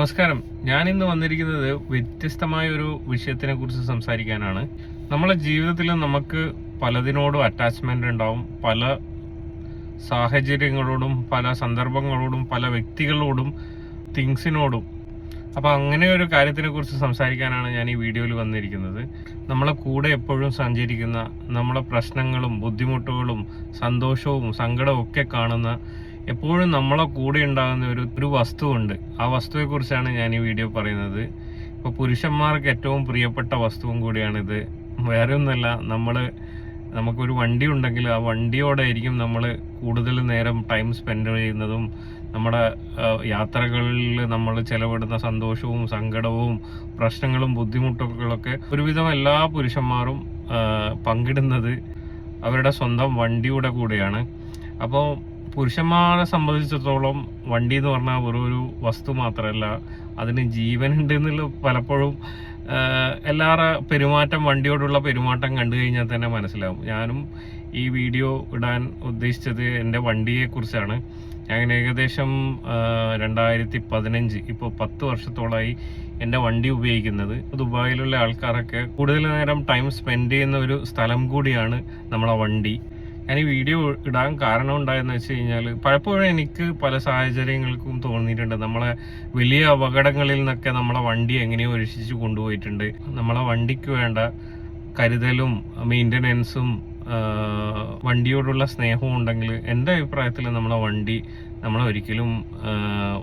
നമസ്കാരം. ഞാനിന്ന് വന്നിരിക്കുന്നത് വ്യത്യസ്തമായ ഒരു വിഷയത്തിനെ കുറിച്ച് സംസാരിക്കാനാണ്. നമ്മളെ ജീവിതത്തിൽ നമുക്ക് പലതിനോടും അറ്റാച്ച്മെന്റ് ഉണ്ടാവും, പല സാഹചര്യങ്ങളോടും പല സന്ദർഭങ്ങളോടും പല വ്യക്തികളോടും തിങ്സിനോടും. അപ്പോൾ അങ്ങനെ ഒരു കാര്യത്തിനെ കുറിച്ച് സംസാരിക്കാനാണ് ഞാൻ ഈ വീഡിയോയിൽ വന്നിരിക്കുന്നത്. നമ്മളെ കൂടെ എപ്പോഴും സഞ്ചരിക്കുന്ന, നമ്മളെ പ്രശ്നങ്ങളും ബുദ്ധിമുട്ടുകളും സന്തോഷവും സങ്കടവും ഒക്കെ കാണുന്ന, എപ്പോഴും നമ്മളെ കൂടെ ഉണ്ടാകുന്ന ഒരു വസ്തുവുണ്ട്. ആ വസ്തുവെ കുറിച്ചാണ് ഞാൻ ഈ വീഡിയോ പറയുന്നത്. ഇപ്പോൾ പുരുഷന്മാർക്ക് ഏറ്റവും പ്രിയപ്പെട്ട വസ്തുവും കൂടിയാണിത്. വേറെ ഒന്നുമല്ല, നമുക്കൊരു വണ്ടി ഉണ്ടെങ്കിൽ ആ വണ്ടിയോടെ ആയിരിക്കും നമ്മൾ കൂടുതൽ നേരം ടൈം സ്പെൻഡ് ചെയ്യുന്നതും നമ്മുടെ യാത്രകളിൽ നമ്മൾ ചെലവിടുന്ന സന്തോഷവും സങ്കടവും പ്രശ്നങ്ങളും ബുദ്ധിമുട്ടുകളൊക്കെ ഒരുവിധം എല്ലാ പുരുഷന്മാരും പങ്കിടുന്നത് അവരുടെ സ്വന്തം വണ്ടിയുടെ കൂടെയാണ്. അപ്പോൾ പുരുഷന്മാരെ സംബന്ധിച്ചിടത്തോളം വണ്ടി എന്ന് പറഞ്ഞാൽ ഒരു വസ്തു മാത്രമല്ല, അതിന് ജീവനുണ്ട് എന്നുള്ള പലപ്പോഴും എല്ലാവരുടെ പെരുമാറ്റം, വണ്ടിയോടുള്ള പെരുമാറ്റം കണ്ടു കഴിഞ്ഞാൽ തന്നെ മനസ്സിലാവും. ഞാനും ഈ വീഡിയോ ഇടാൻ ഉദ്ദേശിച്ചത് എൻ്റെ വണ്ടിയെക്കുറിച്ചാണ്. ഞാൻ ഏകദേശം 2015 ഇപ്പോൾ 10 വർഷത്തോളമായി എൻ്റെ വണ്ടി ഉപയോഗിക്കുന്നത്. ദുബായിലുള്ള ആൾക്കാരൊക്കെ കൂടുതൽ നേരം ടൈം സ്പെൻഡ് ചെയ്യുന്ന ഒരു സ്ഥലം കൂടിയാണ് നമ്മളെ വണ്ടി. ഞാൻ ഈ വീഡിയോ ഇടാൻ കാരണം ഉണ്ടായെന്ന് വെച്ച് കഴിഞ്ഞാൽ, പലപ്പോഴും എനിക്ക് പല സാഹചര്യങ്ങൾക്കും തോന്നിയിട്ടുണ്ട് നമ്മളെ വലിയ അപകടങ്ങളിൽ നിന്നൊക്കെ നമ്മളെ വണ്ടി എങ്ങനെയോ രക്ഷിച്ചു കൊണ്ടുപോയിട്ടുണ്ട്. നമ്മളെ വണ്ടിക്ക് വേണ്ട കരുതലും മെയിൻ്റനൻസും വണ്ടിയോടുള്ള സ്നേഹവും ഉണ്ടെങ്കിൽ എൻ്റെ അഭിപ്രായത്തിൽ നമ്മളെ വണ്ടി നമ്മളെ ഒരിക്കലും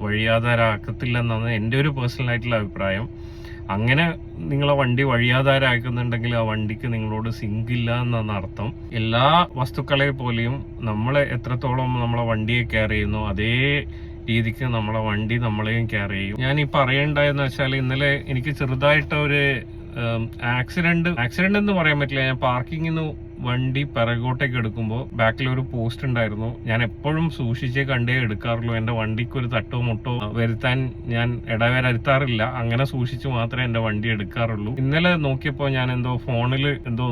വഴിയാധാരാക്കത്തില്ലെന്നാണ് എൻ്റെ ഒരു പേഴ്സണലായിട്ടുള്ള അഭിപ്രായം. അങ്ങനെ നിങ്ങളെ വണ്ടി വഴിയാധാരാക്കുന്നുണ്ടെങ്കിൽ ആ വണ്ടിക്ക് നിങ്ങളോട് സിങ്ക് ഇല്ല എന്നാണ് അർത്ഥം. എല്ലാ വസ്തുക്കളെ പോലെയും നമ്മൾ എത്രത്തോളം നമ്മളെ വണ്ടിയെ കെയർ ചെയ്യുന്നു, അതേ രീതിക്ക് നമ്മളെ വണ്ടി നമ്മളെയും കെയർ ചെയ്യും. ഞാൻ ഈ പറയണ്ടായെന്ന് വെച്ചാൽ, ഇന്നലെ എനിക്ക് ചെറുതായിട്ട് ഒരു ആക്സിഡന്റ് എന്ന് പറയാൻ പറ്റില്ല. ഞാൻ പാർക്കിങ്ങിൽ നിന്ന് വണ്ടി പിറകോട്ടേക്ക് എടുക്കുമ്പോൾ ബാക്കിൽ ഒരു പോസ്റ്റ് ഉണ്ടായിരുന്നു. ഞാൻ എപ്പോഴും സൂക്ഷിച്ചേ കണ്ടേ എടുക്കാറുള്ളൂ. എൻ്റെ വണ്ടിക്ക് ഒരു തട്ടോ മുട്ടോ വരുത്താൻ ഞാൻ ഇടവരുത്താറില്ല. അങ്ങനെ സൂക്ഷിച്ച് മാത്രമേ എൻ്റെ വണ്ടി എടുക്കാറുള്ളൂ. ഇന്നലെ നോക്കിയപ്പോൾ ഞാൻ ഫോണിൽ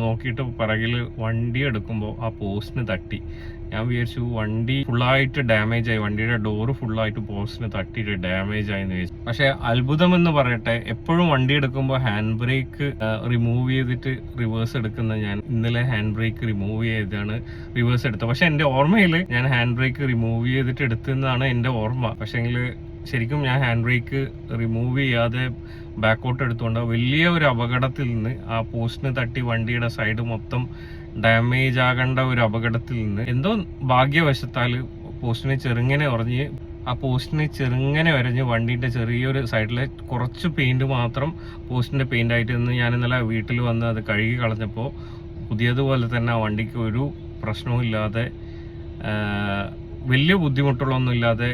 നോക്കിയിട്ട് പിറകിൽ വണ്ടി എടുക്കുമ്പോൾ ആ പോസ്റ്റിന് തട്ടി. ഞാൻ വിചാരിച്ചു വണ്ടി ഫുള്ളായിട്ട് ഡാമേജ് ആയി, വണ്ടിയുടെ ഡോറ് ഫുള്ളായിട്ട് പോസ്റ്റിന് തട്ടിയിട്ട് ഡാമേജ് ആയെന്ന് വിചാരിച്ചു. പക്ഷെ അത്ഭുതം എന്ന് പറയട്ടെ, എപ്പോഴും വണ്ടി എടുക്കുമ്പോൾ ഹാൻഡ് ബ്രേക്ക് റിമൂവ് ചെയ്തിട്ട് റിവേഴ്സ് എടുക്കുന്ന ഞാൻ ഇന്നലെ ഹാൻഡ് ബ്രേക്ക് റിമൂവ് ചെയ്താണ് റിവേഴ്സ് എടുത്തത്. പക്ഷെ എൻ്റെ ഓർമ്മയിൽ ഞാൻ ഹാൻഡ് ബ്രേക്ക് റിമൂവ് ചെയ്തിട്ട് എടുത്തെന്നാണ് എൻ്റെ ഓർമ്മ. പക്ഷെങ്കിൽ ശരിക്കും ഞാൻ ഹാൻഡ് ബ്രേക്ക് റിമൂവ് ചെയ്യാതെ ബാക്കോട്ട് എടുത്തുകൊണ്ട് വലിയ ഒരു അപകടത്തിൽ നിന്ന്, ആ പോസ്റ്റിന് തട്ടി വണ്ടിയുടെ സൈഡ് മൊത്തം ഡാമേജ് ആകേണ്ട ഒരു അപകടത്തിൽ നിന്ന് ഭാഗ്യവശത്താൽ പോസ്റ്റിനെ ചെറുങ്ങനെ വരഞ്ഞ് വണ്ടിയുടെ ചെറിയൊരു സൈഡിലെ കുറച്ച് പെയിന്റ് മാത്രം പോസ്റ്റിന്റെ പെയിന്റ് ആയിട്ട് നിന്ന് ഞാൻ ഇന്നലെ വീട്ടിൽ വന്ന് അത് കഴുകി കളഞ്ഞപ്പോൾ പുതിയതുപോലെ തന്നെ ആ വണ്ടിക്ക് ഒരു പ്രശ്നവും ഇല്ലാതെ, വലിയ ബുദ്ധിമുട്ടുകളൊന്നും ഇല്ലാതെ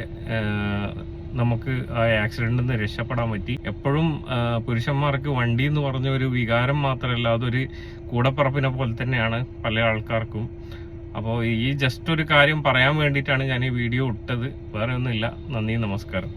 നമുക്ക് ആ ആക്സിഡന്റിൽ നിന്ന് രക്ഷപ്പെടാൻ പറ്റി. എപ്പോഴും പുരുഷന്മാർക്ക് വണ്ടി എന്ന് പറഞ്ഞ ഒരു വികാരം മാത്രമല്ല, അതൊരു കൂടപ്പറപ്പിനെ പോലെ തന്നെയാണ് പല ആൾക്കാർക്കും. അപ്പോൾ ഈ ജസ്റ്റ് ഒരു കാര്യം പറയാൻ വേണ്ടിയിട്ടാണ് ഞാൻ ഈ വീഡിയോ ഇട്ടത്, വേറെ ഒന്നുമില്ല. നന്ദി, നമസ്കാരം.